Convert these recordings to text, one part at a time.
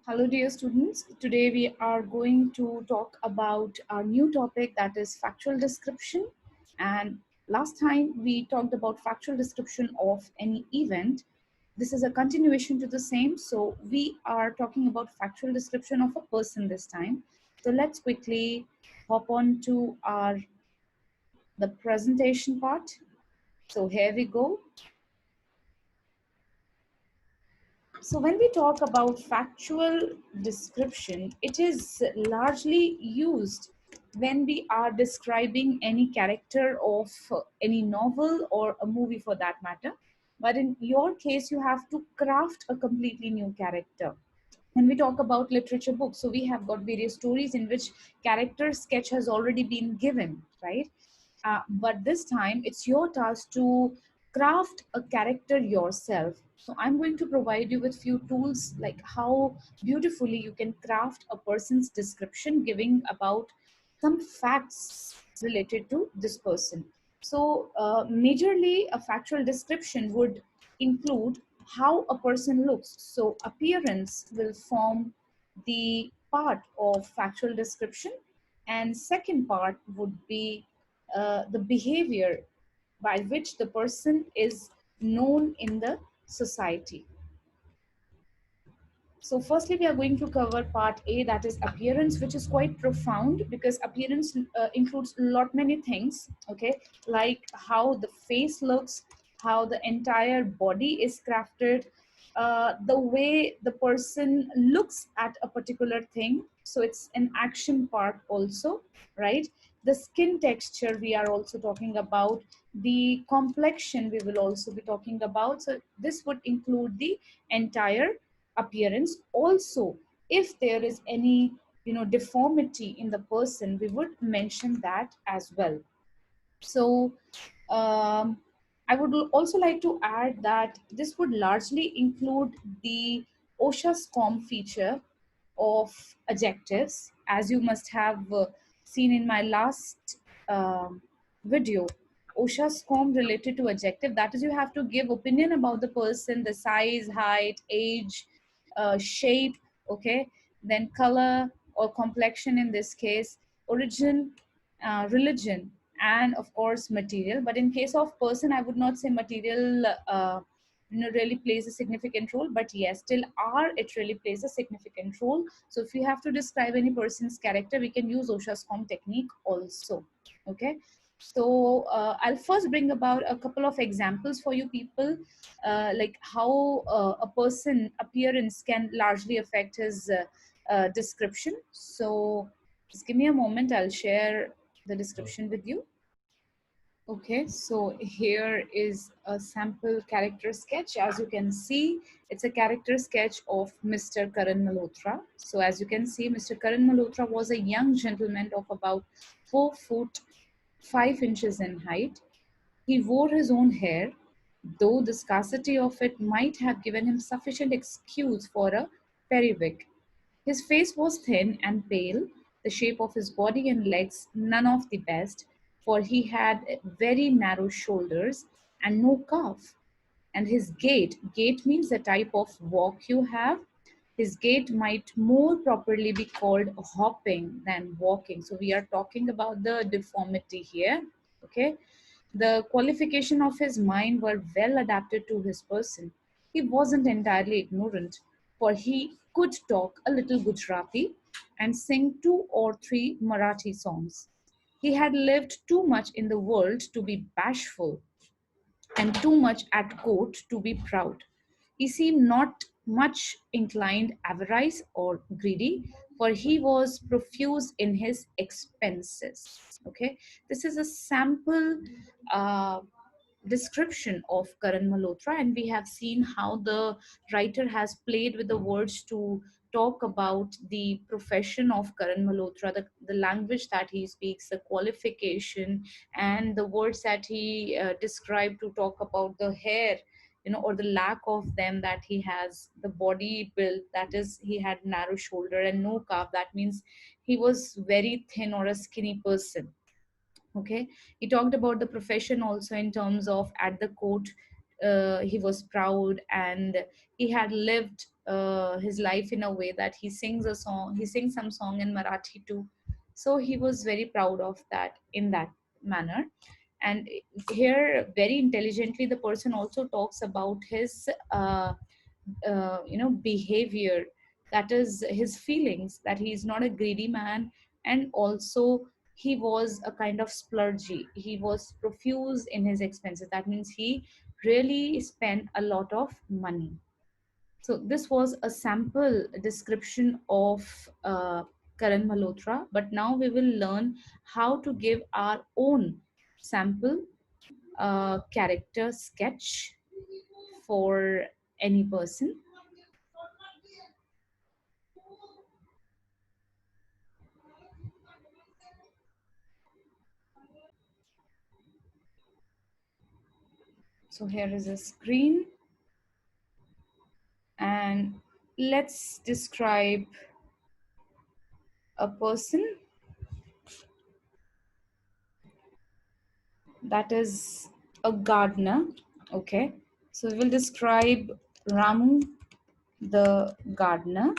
Hello, dear students. Today we are going to talk about our new topic, that is factual description. And last time we talked about factual description of any event. This is a continuation to the same. So we are talking about factual description of a person this time. So let's quickly hop on to the presentation part. So here we go. So when we talk about factual description, it is largely used when we are describing any character of any novel or a movie for that matter. But in your case, you have to craft a completely new character. When we talk about literature books, so we have got various stories in which character sketch has already been given, right? But this time it's your task to craft a character yourself. So I'm going to provide you with few tools like how beautifully you can craft a person's description, giving about some facts related to this person. So majorly a factual description would include how a person looks. So appearance will form the part of factual description, and second part would be the behavior by which the person is known in the society. So firstly, we are going to cover part A, that is appearance, which is quite profound because appearance includes a lot many things, okay? Like how the face looks, how the entire body is crafted, the way the person looks at a particular thing. So it's an action part also, right? The skin texture we are also talking about, the complexion we will also be talking about. So this would include the entire appearance. Also, if there is any deformity in the person, we would mention that as well. So I would also like to add that this would largely include the OSHA-SCORM feature of adjectives, as you must have seen in my last video. OSHA-SCORM related to adjective, that is, you have to give opinion about the person, the size, height, age, shape, okay, then color or complexion in this case, origin, religion, and of course material. But in case of person, I would not say material really plays a significant role, but yes, still R, it really plays a significant role. So if you have to describe any person's character, we can use OSHA-SCORM technique also. Okay, so I'll first bring about a couple of examples for you people, like how a person appearance can largely affect his description. So just give me a moment, I'll share the description with you. Okay, so here is a sample character sketch. As you can see, it's a character sketch of Mr. Karan Malhotra. So as you can see, Mr. Karan Malhotra was a young gentleman of about 4 foot 5 inches in height. He wore his own hair, though the scarcity of it might have given him sufficient excuse for a periwig. His face was thin and pale, the shape of his body and legs none of the best, for he had very narrow shoulders and no calf. And his gait means the type of walk you have. His gait might more properly be called hopping than walking. So we are talking about the deformity here, okay? The qualification of his mind were well adapted to his person. He wasn't entirely ignorant, for he could talk a little Gujarati and sing 2 or 3 Marathi songs. He had lived too much in the world to be bashful and too much at court to be proud. He seemed not much inclined avarice or greedy, for he was profuse in his expenses. Okay, this is a sample uh, description of Karan Malhotra, and we have seen how the writer has played with the words to talk about the profession of Karan Malhotra, the language that he speaks, the qualification, and the words that he described to talk about the hair, or the lack of them that he has, the body build, that is, he had narrow shoulder and no calf. That means he was very thin or a skinny person. Okay, he talked about the profession also in terms of at the court he was proud, and he had lived his life in a way that he sings some song in Marathi too. So he was very proud of that in that manner. And here, very intelligently, the person also talks about his behavior, that is his feelings, that he is not a greedy man. And also he was a kind of splurgy, he was profuse in his expenses. That means he really spent a lot of money. So this was a sample description of Karan Malhotra, but now we will learn how to give our own sample character sketch for any person. So here is a screen, and let's describe a person that is a gardener. Okay, so we will describe Ramu the gardener.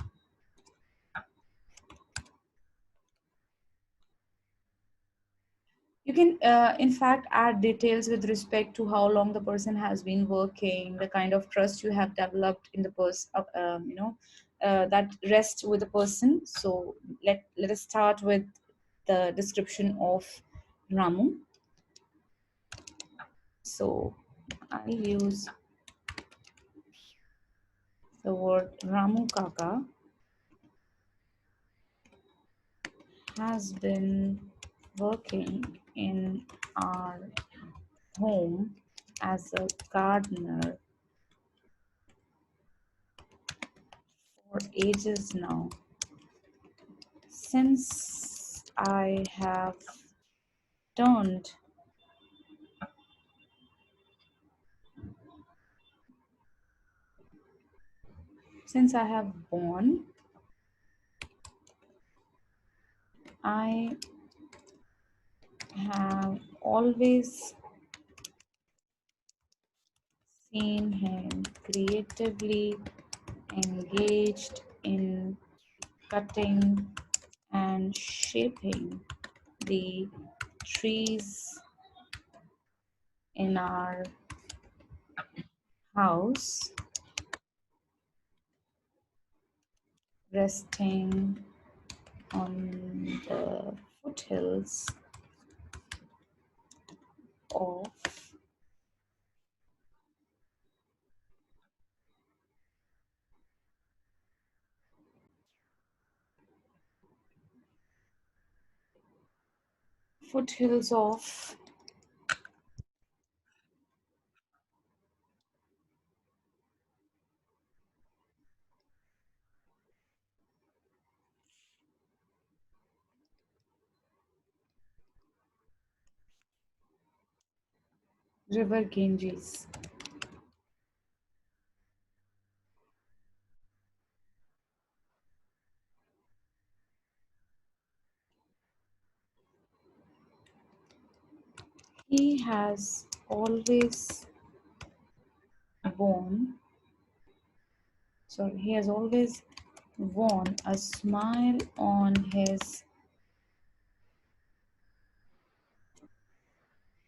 You can in fact add details with respect to how long the person has been working, the kind of trust you have developed in the person, that rest with the person. So let us start with the description of Ramu. So I'll use the word Ramu Kaka has been working in our home as a gardener for ages now. Since I have turned since I have born, I have always seen him creatively engaged in cutting and shaping the trees in our house, resting on the foothills of foothills of river Ganges. He has always worn, he has always worn a smile on his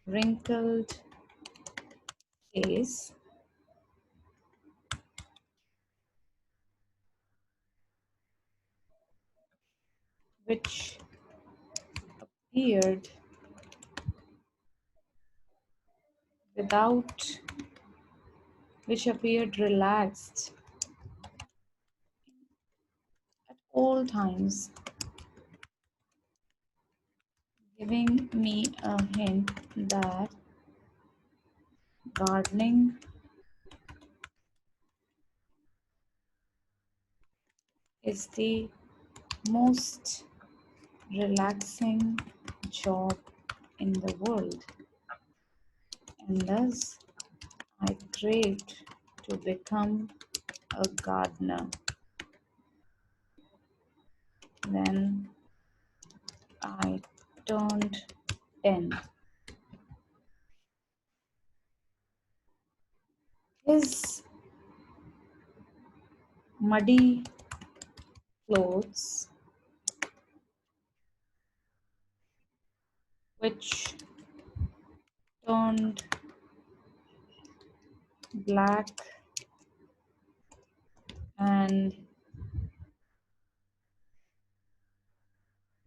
wrinkled face, which appeared without, which appeared relaxed at all times, giving me a hint that gardening is the most relaxing job in the world, and thus I craved to become a gardener. Then I turned 10. His muddy clothes which turned black and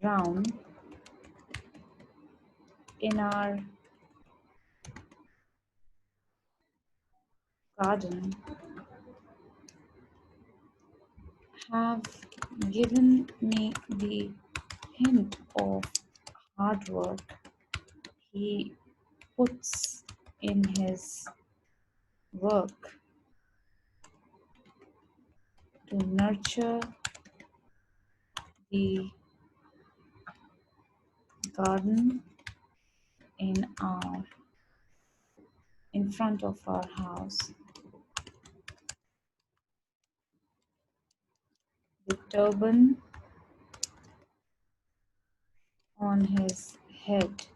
brown in our garden have given me the hint of hard work he puts in his work to nurture the garden in our in front of our house. The turban on his head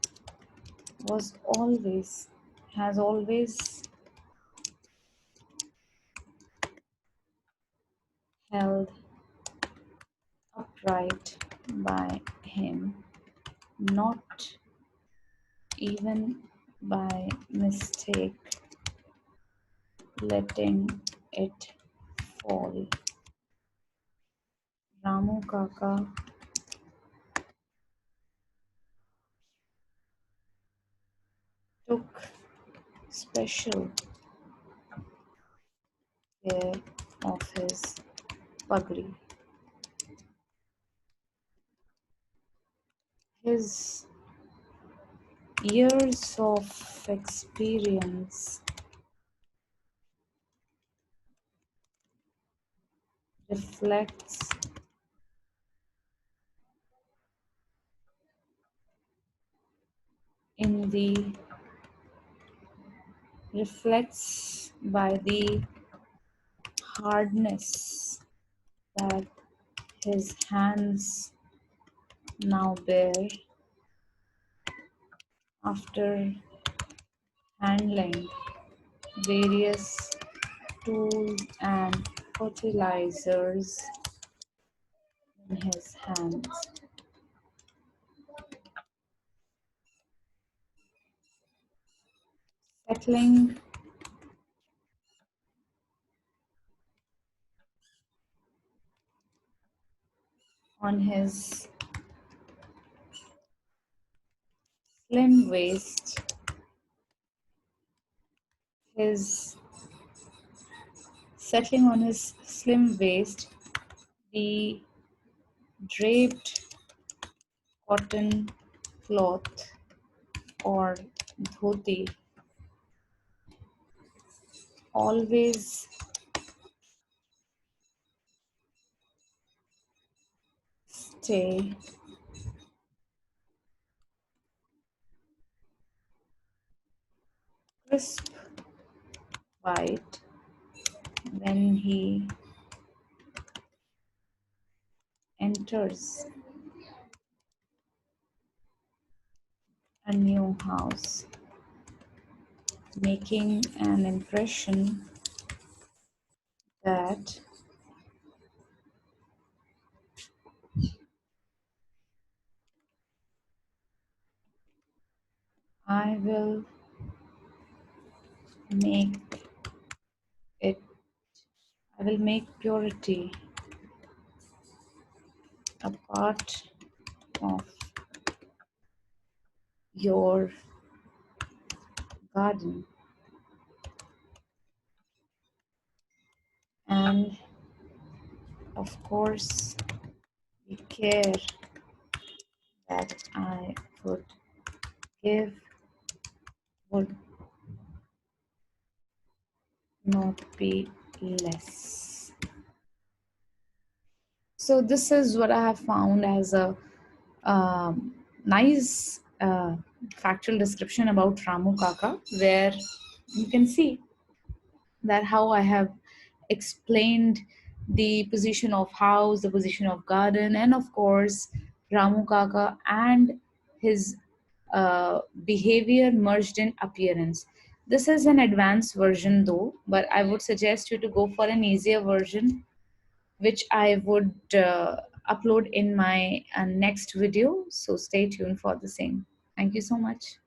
was always has always held upright by him, not even by mistake letting it fall. Ramu Kaka took special care of his pugri. His years of experience reflects in the reflects by the hardness that his hands now bear after handling various tools and fertilizers in his hands. Settling on his slim waist, his settling on his slim waist, the draped cotton cloth or dhoti always stay crisp white when he enters a new house, making an impression that I will make it, I will make purity a part of your garden. And of course, the care that I would give would not be less. So this is what I have found as a nice factual description about Ramu Kaka, where you can see that how I have explained the position of house, the position of garden, and of course Ramu Kaka and his behavior merged in appearance. This is an advanced version though, but I would suggest you to go for an easier version which I would upload in my next video. So stay tuned for the same. Thank you so much.